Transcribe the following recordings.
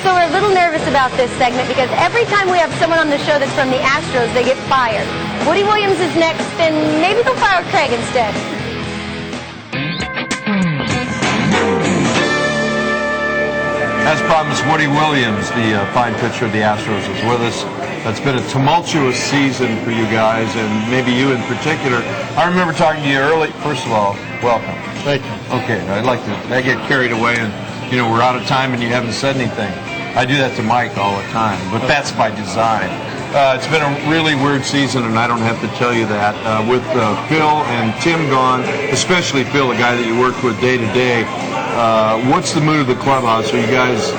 So we're a little nervous about this segment because every time we have someone on the show that's from the Astros, they get fired. Woody Williams is next, and maybe they'll fire Craig instead. As promised, Woody Williams, the fine pitcher of the Astros, is with us. It's been a tumultuous season for you guys, and maybe you in particular. I remember talking to you early. First of all, welcome. Thank you. Okay, I get carried away, and we're out of time, and you haven't said anything. I do that to Mike all the time, but that's by design. It's been a really weird season, and I don't have to tell you that. With Phil and Tim gone, especially Phil, the guy that you worked with day to day. What's the mood of the clubhouse? Are you guys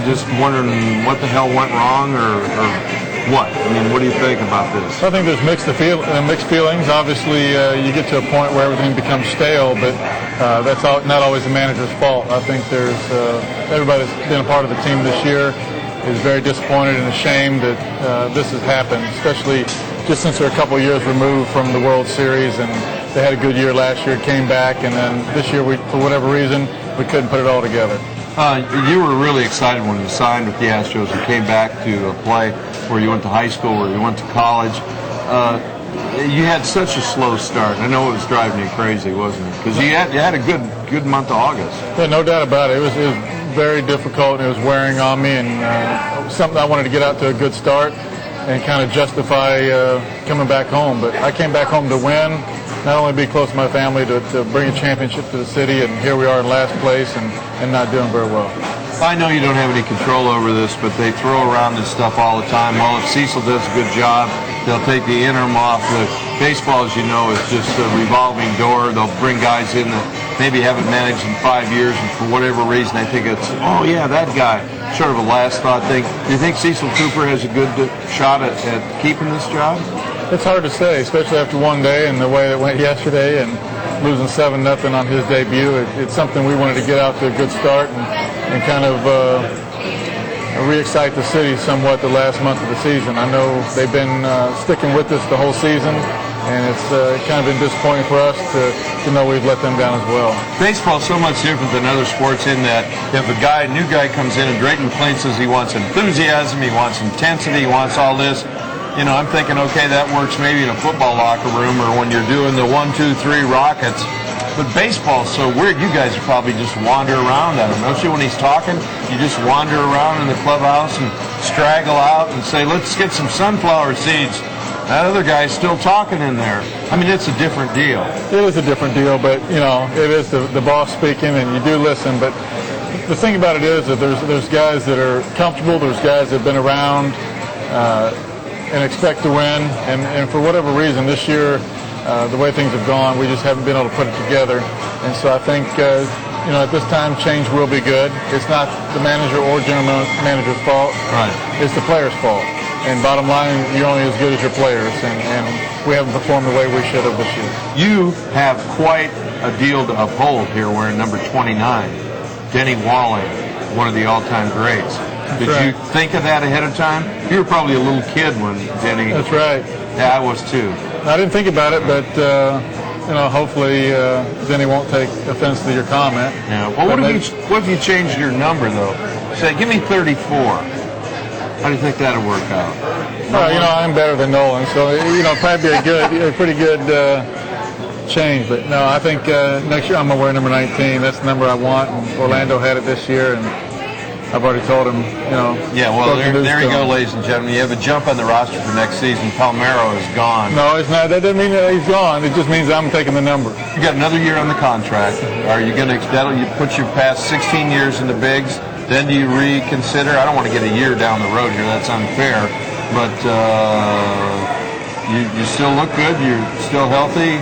just wondering what the hell went wrong, or what? I mean, what do you think about this? I think there's mixed feelings. Obviously, you get to a point where everything becomes stale, but that's not always the manager's fault. I think there's everybody that's been a part of the team this year is very disappointed and ashamed that this has happened, especially just since they're a couple of years removed from the World Series, and they had a good year last year, came back, and then this year, for whatever reason, we couldn't put it all together. You were really excited when you signed with the Astros and came back to play where you went to high school, where you went to college. You had such a slow start. I know it was driving you crazy, wasn't it? Because you had a good month of August. Yeah, no doubt about it. It was very difficult, and it was wearing on me, and something I wanted to get out to a good start and kind of justify coming back home. But I came back home to win, not only be close to my family, to bring a championship to the city, and here we are in last place and not doing very well. I know you don't have any control over this, but they throw around this stuff all the time. Well, if Cecil does a good job, they'll take the interim off. The baseball, as you know, is just a revolving door. They'll bring guys in that maybe haven't managed in 5 years, and for whatever reason, they think it's, oh, yeah, that guy. Sort of a last thought thing. Do you think Cecil Cooper has a good shot at keeping this job? It's hard to say, especially after one day and the way it went yesterday and losing 7-0 on his debut. It's something we wanted to get out to a good start and kind of re-excite the city somewhat the last month of the season. I know they've been sticking with us the whole season, and it's kind of been disappointing for us to know we've let them down as well. Baseball's so much different than other sports in that if a new guy comes in, and Drayton McLean says he wants enthusiasm, he wants intensity, he wants all this, I'm thinking, okay, that works maybe in a football locker room or when you're doing the 1, 2, 3 rockets. But baseball's so weird. You guys probably just wander around at him, don't you? When he's talking, you just wander around in the clubhouse and straggle out and say, let's get some sunflower seeds. That other guy's still talking in there. I mean, it's a different deal. It is a different deal, but, it is the boss speaking, and you do listen. But the thing about it is that there's guys that are comfortable, there's guys that have been around and expect to win, and for whatever reason, this year, the way things have gone, we just haven't been able to put it together. And so I think, at this time, change will be good. It's not the manager or general manager's fault. Right. It's the player's fault. And bottom line, you're only as good as your players, and we haven't performed the way we should have this year. You have quite a deal to uphold here wearing number 29, Denny Walling, one of the all-time greats. Did you think of that ahead of time? You were probably a little kid when Denny... That's right. Yeah, I was too. I didn't think about it, but, hopefully Denny won't take offense to your comment. Yeah. Well, what if you changed your number, though? Say, give me 34. How do you think that would work out? I'm better than Nolan, so, probably be a pretty good change. But, no, I think next year I'm going to wear number 19. That's the number I want, and Orlando had it this year, and I've already told him, Yeah, well, there you go, ladies and gentlemen. You have a jump on the roster for next season. Palmeiro is gone. No, it's not. That doesn't mean that he's gone. It just means I'm taking the number. You got another year on the contract. Are you going to you put your past 16 years in the bigs? Then do you reconsider? I don't want to get a year down the road here. That's unfair. But you still look good. You're still healthy.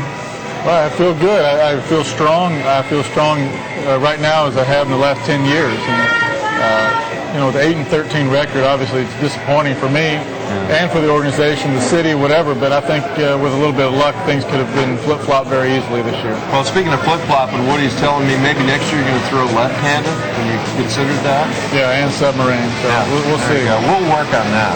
Well, I feel good. I feel strong. I feel strong right now as I have in the last 10 years. And, the 8-13 record, obviously, it's disappointing for me and for the organization, the city, whatever. But I think with a little bit of luck, things could have been flip-flopped very easily this year. Well, speaking of flip-flopping, Woody's telling me maybe next year you're going to throw left-handed. Have you considered that? Yeah, and submarine. So we'll see. We'll work on that.